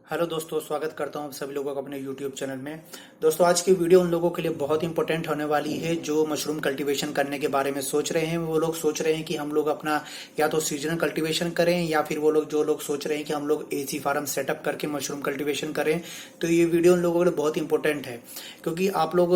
Hello दोस्तों, स्वागत करता हूं आप सभी लोगों का अपने YouTube चैनल में। दोस्तों, आज की वीडियो उन लोगों के लिए बहुत इंपॉर्टेंट होने वाली है जो मशरूम कल्टीवेशन करने के बारे में सोच रहे हैं। वो लोग सोच रहे हैं कि हम लोग अपना या तो सीजनल कल्टीवेशन करें या फिर वो लोग जो लोग सोच रहे हैं कि हम लोग एसी फार्म सेटअप करके मशरूम कल्टीवेशन करें। तो ये वीडियो उन लोगों के लिए बहुत इंपॉर्टेंट है, क्योंकि आप लोग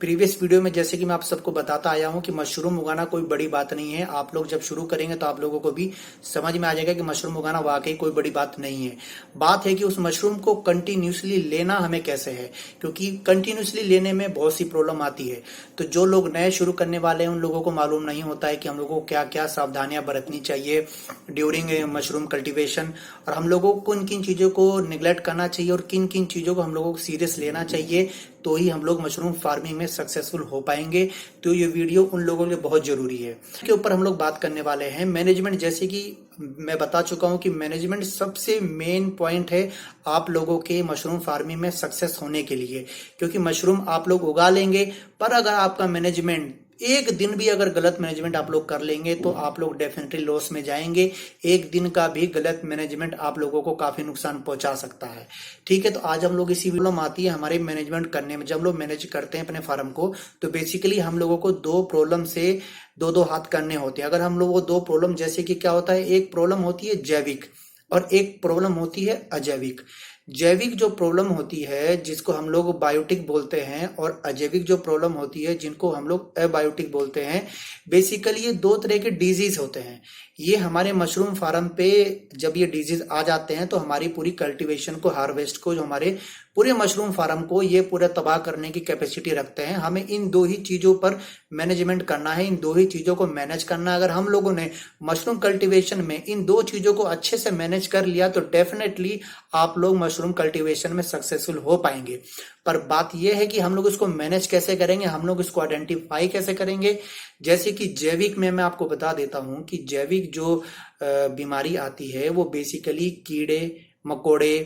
प्रीवियस वीडियो में जैसे कि मैं आप सबको बताता आया हूं कि मशरूम उगाना कोई बड़ी बात नहीं है। आप लोग जब शुरू करेंगे तो आप लोगों को भी समझ में आ जाएगा कि मशरूम उगाना वाकई कोई बड़ी बात नहीं है। बात है कि उस मशरूम को कंटिन्यूसली लेना हमें कैसे है, क्योंकि कंटिन्यूसली लेने में बहुत सी प्रॉब्लम आती है। तो जो लोग नए शुरू करने वाले हैं उन लोगों को मालूम नहीं होता है कि हम लोगों को क्या क्या सावधानियां बरतनी चाहिए ड्यूरिंग मशरूम कल्टीवेशन, और हम लोगों को किन किन चीजों को निगलेक्ट करना चाहिए और किन किन चीजों को हम लोगों को सीरियस लेना चाहिए, तो ही हम लोग मशरूम फार्मिंग में सक्सेसफुल हो पाएंगे। तो ये वीडियो उन लोगों के लिए बहुत जरूरी है। इसके ऊपर हम लोग बात करने वाले हैं मैनेजमेंट। जैसे कि मैं बता चुका हूं कि मैनेजमेंट सबसे मेन पॉइंट है आप लोगों के मशरूम फार्मिंग में सक्सेस होने के लिए, क्योंकि मशरूम आप लोग उगा लेंगे, पर अगर आपका मैनेजमेंट एक दिन भी अगर गलत मैनेजमेंट आप लोग कर लेंगे तो आप लोग डेफिनेटली लॉस में जाएंगे। एक दिन का भी गलत मैनेजमेंट आप लोगों को काफी नुकसान पहुंचा सकता है। ठीक है, तो आज हम लोग इसी प्रॉब्लम आती है हमारे मैनेजमेंट करने में। जब लोग मैनेज करते हैं अपने फार्म को तो बेसिकली हम लोगों को दो प्रॉब्लम से दो हाथ करने होते हैं। अगर हम लोग वो दो प्रॉब्लम, जैसे कि क्या होता है, एक प्रॉब्लम होती है जैविक और एक प्रॉब्लम होती है अजैविक। जैविक जो प्रॉब्लम होती है जिसको हम लोग बायोटिक बोलते हैं, और अजैविक जो प्रॉब्लम होती है जिनको हम लोग अबायोटिक बोलते हैं। बेसिकली ये दो तरह के डिजीज होते हैं। ये हमारे मशरूम फार्म पे जब ये डिजीज आ जाते हैं तो हमारी पूरी कल्टीवेशन को, हार्वेस्ट को, जो हमारे पूरे मशरूम फार्म को ये पूरा तबाह करने की कैपेसिटी रखते हैं। हमें इन दो ही चीजों पर मैनेजमेंट करना है, इन दो ही चीजों को मैनेज करना है। अगर हम लोगों ने मशरूम कल्टीवेशन में इन दो चीजों को अच्छे से मैनेज कर लिया तो डेफिनेटली आप लोग मशरूम कल्टीवेशन में सक्सेसफुल हो पाएंगे। पर बात यह है कि हम लोग इसको मैनेज कैसे करेंगे, हम लोग इसको आइडेंटिफाई कैसे करेंगे। जैसे कि जैविक में मैं आपको बता देता हूं कि जैविक जो बीमारी आती है वो बेसिकली कीड़े मकोड़े,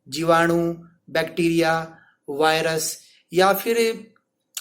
जीवाणु, बैक्टीरिया, वायरस या फिर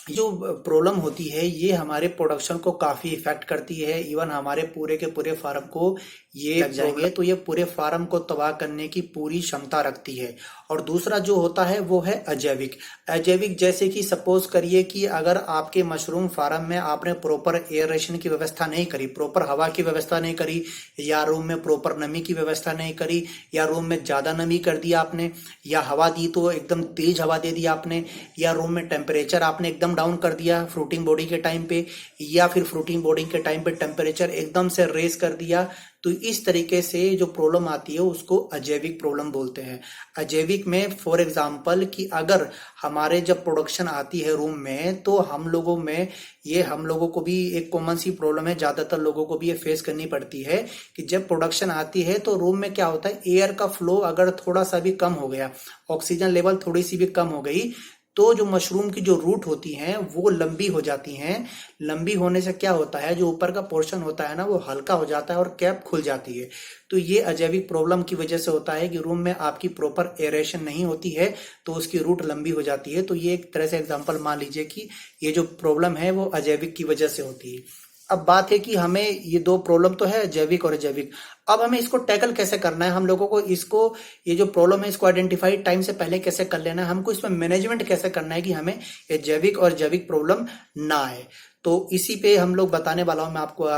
जो प्रॉब्लम होती है ये हमारे प्रोडक्शन को काफी इफेक्ट करती है। इवन हमारे पूरे के पूरे फार्म को ये लग जाएंगे तो ये पूरे फार्म को तबाह करने की पूरी क्षमता रखती है। और दूसरा जो होता है वो है अजैविक। अजैविक जैसे कि सपोज करिए कि अगर आपके मशरूम फार्म में आपने प्रॉपर एयरेशन की व्यवस्था नहीं करी, प्रॉपर हवा की व्यवस्था नहीं करी, या रूम में प्रॉपर नमी की व्यवस्था नहीं करी, या रूम में ज्यादा नमी कर दिया आपने, या हवा दी तो एकदम तेज हवा दे दी आपने, या रूम में टेम्परेचर आपने एकदम डाउन कर दिया फ्रूटिंग बॉडी के टाइम पे, या फिर फ्रूटिंग बॉडी के टाइम पे टेम्परेचर एकदम से रेस कर दिया, तो इस तरीके से जो प्रॉब्लम आती है उसको अजैविक प्रॉब्लम बोलते हैं। अजैविक में फॉर एग्जांपल कि अगर हमारे जब प्रोडक्शन आती है रूम में तो हम लोगों में ये, हम लोगों को भी एक कॉमन सी प्रॉब्लम है, ज्यादातर लोगों को भी ये फेस करनी पड़ती है कि जब प्रोडक्शन आती है तो रूम में क्या होता है, एयर का फ्लो अगर थोड़ा सा भी कम हो गया, ऑक्सीजन लेवल थोड़ी सी भी कम हो गई, तो जो मशरूम की जो रूट होती हैं वो लंबी हो जाती हैं। लंबी होने से क्या होता है, जो ऊपर का पोर्शन होता है ना वो हल्का हो जाता है और कैप खुल जाती है। तो ये अजैविक प्रॉब्लम की वजह से होता है कि रूम में आपकी प्रॉपर एरेशन नहीं होती है तो उसकी रूट लंबी हो जाती है। तो ये एक तरह से एग्जांपल मान लीजिए कि ये जो प्रॉब्लम है वो अजैविक की वजह से होती है। अब बात है कि हमें ये दो प्रॉब्लम तो है, जैविक और अजैविक। अब हमें इसको टैकल कैसे करना है, हम लोगों को इसको, ये जो प्रॉब्लम है इसको आइडेंटिफाई टाइम से पहले कैसे कर लेना है, हमको इसमें मैनेजमेंट कैसे करना है कि हमें ये जैविक और जैविक प्रॉब्लम ना आए। तो इसी पे हम लोग बताने वाला हूं मैं आपको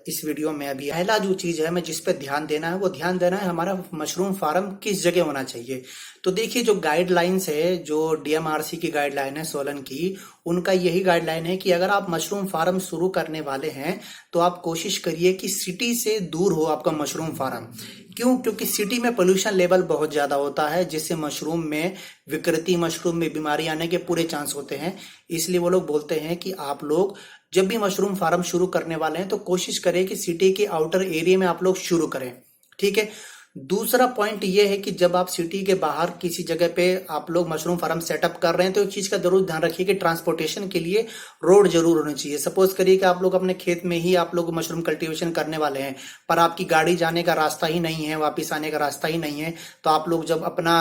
इस वीडियो में। अभी पहला जो चीज है हमें जिस पे ध्यान देना है वो ध्यान देना है हमारा मशरूम फार्म किस जगह होना चाहिए। तो देखिए, जो गाइडलाइंस है, जो डीएमआरसी की गाइडलाइन है सोलन की, उनका यही गाइडलाइन है कि अगर आप मशरूम फार्म शुरू करने वाले हैं तो आप कोशिश करिए कि सिटी से दूर हो आपका मशरूम फार्म। क्यों? क्योंकि सिटी में पोल्यूशन लेवल बहुत ज्यादा होता है जिससे मशरूम में विकृति, मशरूम में बीमारी आने के पूरे चांस होते हैं। इसलिए वो लोग बोलते हैं कि आप लोग जब भी मशरूम फार्म शुरू करने वाले हैं तो कोशिश करें कि सिटी के आउटर एरिया में आप लोग शुरू करें। ठीक है। दूसरा पॉइंट ये है कि जब आप सिटी के बाहर किसी जगह पे आप लोग मशरूम फार्म सेटअप कर रहे हैं तो एक चीज का जरूर ध्यान रखिए कि ट्रांसपोर्टेशन के लिए रोड जरूर होनी चाहिए। सपोज करिए कि आप लोग अपने खेत में ही आप लोग मशरूम कल्टीवेशन करने वाले हैं पर आपकी गाड़ी जाने का रास्ता ही नहीं है, वापिस आने का रास्ता ही नहीं है, तो आप लोग जब अपना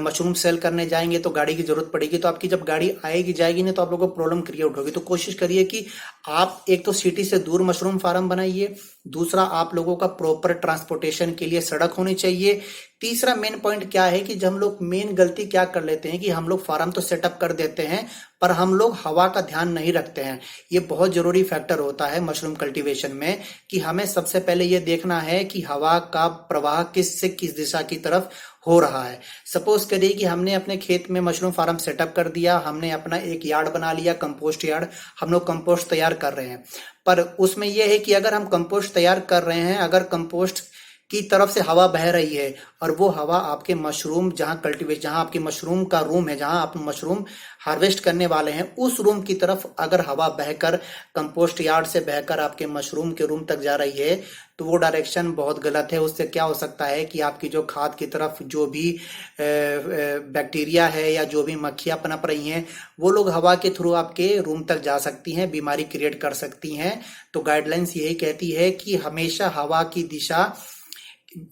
मशरूम सेल करने जाएंगे तो गाड़ी की जरूरत पड़ेगी। तो आपकी जब गाड़ी आएगी जाएगी नहीं तो आप लोग को प्रॉब्लम क्रिएट होगी। तो कोशिश करिए कि आप एक तो सिटी से दूर मशरूम फार्म बनाइए, दूसरा आप लोगों का प्रॉपर ट्रांसपोर्टेशन के लिए सड़क होनी चाहिए, तीसरा मेन पॉइंट क्या है कि जब हम लोग मेन गलती क्या कर लेते हैं कि हम लोग फार्म तो सेटअप कर देते हैं पर हम लोग हवा का ध्यान नहीं रखते हैं। ये बहुत जरूरी फैक्टर होता है मशरूम कल्टीवेशन में कि हमें सबसे पहले ये देखना है कि हवा का प्रवाह किस से किस दिशा की तरफ हो रहा है। सपोज करिए कि हमने अपने खेत में मशरूम फार्म सेटअप कर दिया, हमने अपना एक यार्ड बना लिया, कंपोस्ट यार्ड, हम लोग कंपोस्ट तैयार कर रहे हैं। पर उसमें यह है कि अगर हम कंपोस्ट तैयार कर रहे हैं, अगर कंपोस्ट की तरफ से हवा बह रही है और वो हवा आपके मशरूम जहां आपकी मशरूम का रूम है, जहां आप मशरूम हार्वेस्ट करने वाले हैं, उस रूम की तरफ अगर हवा बहकर कंपोस्ट यार्ड से बहकर आपके मशरूम के रूम तक जा रही है तो वो डायरेक्शन बहुत गलत है। उससे क्या हो सकता है कि आपकी जो खाद की तरफ जो भी बैक्टीरिया है या जो भी मक्खियां पनप रही हैं वो लोग हवा के थ्रू आपके रूम तक जा सकती हैं, बीमारी क्रिएट कर सकती हैं। तो गाइडलाइंस यही कहती है कि हमेशा हवा की दिशा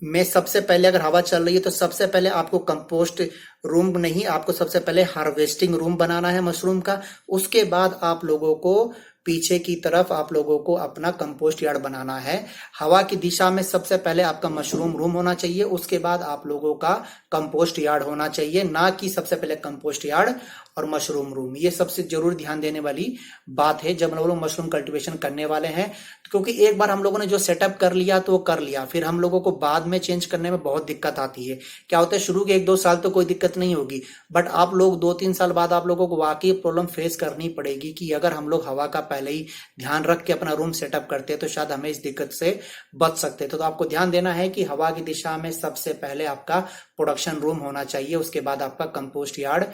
में सबसे पहले अगर हवा चल रही है तो सबसे पहले आपको कंपोस्ट रूम नहीं, आपको सबसे पहले हार्वेस्टिंग रूम बनाना है मशरूम का। उसके बाद आप लोगों को पीछे की तरफ आप लोगों को अपना कंपोस्ट यार्ड बनाना है। हवा की दिशा में सबसे पहले आपका मशरूम रूम होना चाहिए, उसके बाद आप लोगों का कंपोस्ट यार्ड होना चाहिए, ना कि सबसे पहले कंपोस्ट यार्ड और मशरूम रूम। ये सबसे जरूर ध्यान देने वाली बात है जब हम लोग मशरूम कल्टीवेशन करने वाले हैं, क्योंकि एक बार हम लोगों ने जो सेटअप कर लिया तो वो कर लिया, फिर हम लोगों को बाद में चेंज करने में बहुत दिक्कत आती है। क्या होता है, शुरू के 1-2 साल तो कोई दिक्कत नहीं होगी, बट आप लोग 2-3 साल बाद आप लोगों को वाकई प्रॉब्लम फेस करनी पड़ेगी कि अगर हम लोग हवा का पहले ही ध्यान रख के अपना रूम सेटअप करते हैं तो शायद हमें इस दिक्कत से बच सकते हैं। तो आपको ध्यान देना है कि हवा की दिशा में सबसे पहले आपका प्रोडक्शन रूम होना चाहिए, उसके बाद आपका कंपोस्ट यार्ड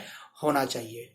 होना चाहिए।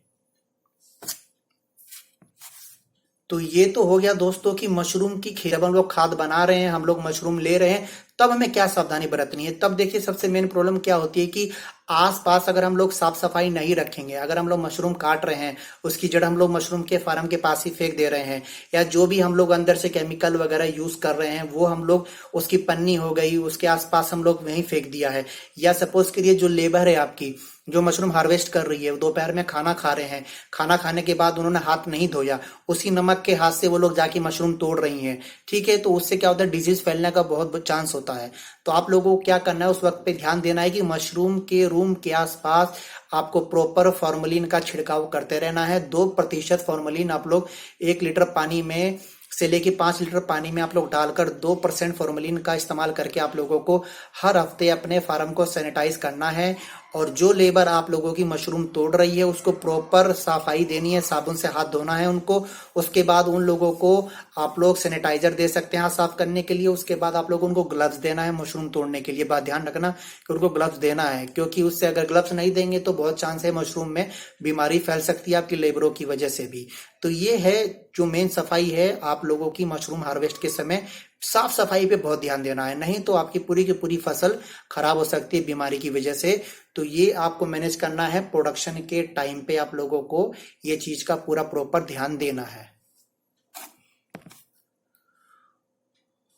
तो ये तो हो गया दोस्तों कि मशरूम की खेती, जब हम लोग खाद बना रहे हैं, हम लोग मशरूम ले रहे हैं, तब हमें क्या सावधानी बरतनी है। तब देखिए सबसे मेन प्रॉब्लम क्या होती है कि आसपास अगर हम लोग साफ सफाई नहीं रखेंगे, अगर हम लोग मशरूम काट रहे हैं उसकी जड़ हम लोग मशरूम के फार्म के पास ही फेंक दे रहे हैं, या जो भी हम लोग अंदर से केमिकल वगैरह यूज कर रहे हैं वो हम लोग उसकी पन्नी हो गई उसके आसपास हम लोग वहीं फेंक दिया है, या सपोज करिए जो लेबर है आपकी जो मशरूम हार्वेस्ट कर रही है, दोपहर में खाना खा रहे हैं, खाना खाने के बाद उन्होंने हाथ नहीं धोया, उसी नमक के हाथ से वो लोग जाके मशरूम तोड़ रही हैं, ठीक है, तो उससे क्या होता है, डिजीज फैलने का बहुत चांस होता है। तो आप लोगों को क्या करना है, उस वक्त पे ध्यान देना है कि मशरूम के रूम के आसपास आपको प्रॉपर फॉर्मलिन का छिड़काव करते रहना है। 2% फॉर्मलिन आप लोग 1 लीटर पानी में से लेके 5 लीटर पानी में आप लोग डालकर 2% फॉर्मलिन का इस्तेमाल करके आप लोगों को हर हफ्ते अपने फार्म को सैनिटाइज करना है। और जो लेबर आप लोगों की मशरूम तोड़ रही है उसको प्रॉपर सफाई देनी है, साबुन से हाथ धोना है उनको। उसके बाद उन लोगों को आप लोग सैनिटाइजर दे सकते हैं हाथ साफ करने के लिए। उसके बाद आप लोग उनको ग्लव्स देना है मशरूम तोड़ने के लिए। बात ध्यान रखना कि उनको ग्लव्स देना है, क्योंकि उससे अगर ग्लव्स नहीं देंगे तो बहुत चांस है मशरूम में बीमारी फैल सकती है आपकी लेबरों की वजह से भी। तो ये है जो मेन सफाई है आप लोगों की मशरूम हार्वेस्ट के समय, साफ सफाई पे बहुत ध्यान देना है, नहीं तो आपकी पूरी की पूरी फसल खराब हो सकती है बीमारी की वजह से। तो ये आपको मैनेज करना है, प्रोडक्शन के टाइम पे आप लोगों को ये चीज का पूरा प्रॉपर ध्यान देना है।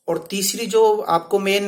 और तीसरी जो आपको मेन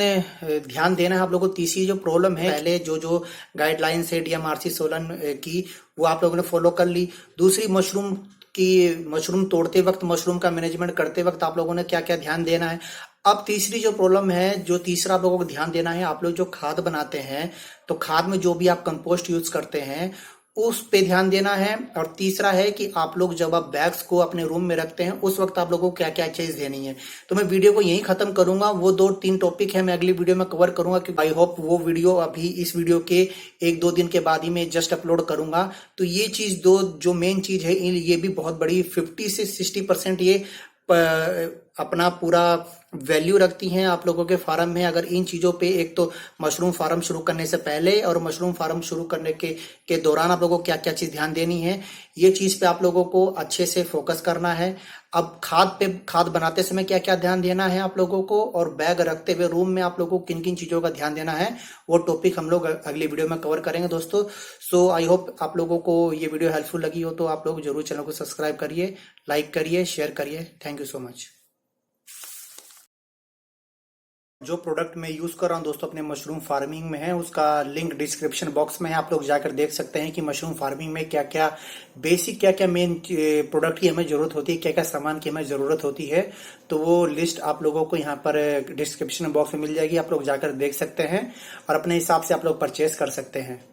ध्यान देना है आप लोगों को, तीसरी जो प्रॉब्लम है, पहले जो जो गाइडलाइंस है DMRC 16 की वो आप लोगों ने फॉलो कर ली। दूसरी मशरूम तोड़ते वक्त, मशरूम का मैनेजमेंट करते वक्त आप लोगों ने क्या क्या ध्यान देना है। अब तीसरी जो प्रॉब्लम है, जो तीसरा आप लोगों को ध्यान देना है, आप लोग जो खाद बनाते हैं तो खाद में जो भी आप कंपोस्ट यूज करते हैं उस पे ध्यान देना है। और तीसरा है कि आप लोग जब आप बैग्स को अपने रूम में रखते हैं उस वक्त आप लोगों को क्या क्या चीज देनी है। तो मैं वीडियो को यहीं खत्म करूंगा, वो 2-3 टॉपिक है मैं अगली वीडियो में कवर करूंगा, कि आई होप वो वीडियो अभी इस वीडियो के 1-2 दिन के बाद ही मैं जस्ट अपलोड करूंगा। तो ये चीज दो जो मेन चीज है ये भी बहुत बड़ी 50 से 60% ये अपना पूरा वैल्यू रखती हैं आप लोगों के फार्म में। अगर इन चीजों पे, एक तो मशरूम फार्म शुरू करने से पहले और मशरूम फार्म शुरू करने के दौरान आप लोगों को क्या क्या चीज ध्यान देनी है, ये चीज पे आप लोगों को अच्छे से फोकस करना है। अब खाद बनाते समय क्या क्या ध्यान देना है आप लोगों को, और बैग रखते हुए रूम में आप लोगों को किन किन चीजों का ध्यान देना है, वो टॉपिक हम लोग अगली वीडियो में कवर करेंगे दोस्तों। सो आई होप आप लोगों को ये वीडियो हेल्पफुल लगी हो, तो आप लोग जरूर चैनल को सब्सक्राइब करिए, लाइक करिए, शेयर करिए। Thank you so much. जो प्रोडक्ट मैं यूज कर रहा हूँ दोस्तों अपने मशरूम फार्मिंग में है, उसका लिंक डिस्क्रिप्शन बॉक्स में है। आप लोग जाकर देख सकते हैं कि मशरूम फार्मिंग में क्या क्या बेसिक, क्या क्या मेन प्रोडक्ट की हमें जरूरत होती है, क्या क्या सामान की हमें जरूरत होती है। तो वो लिस्ट आप लोगों को यहाँ पर डिस्क्रिप्शन बॉक्स में मिल जाएगी, आप लोग जाकर देख सकते हैं और अपने हिसाब से आप लोग परचेज कर सकते हैं।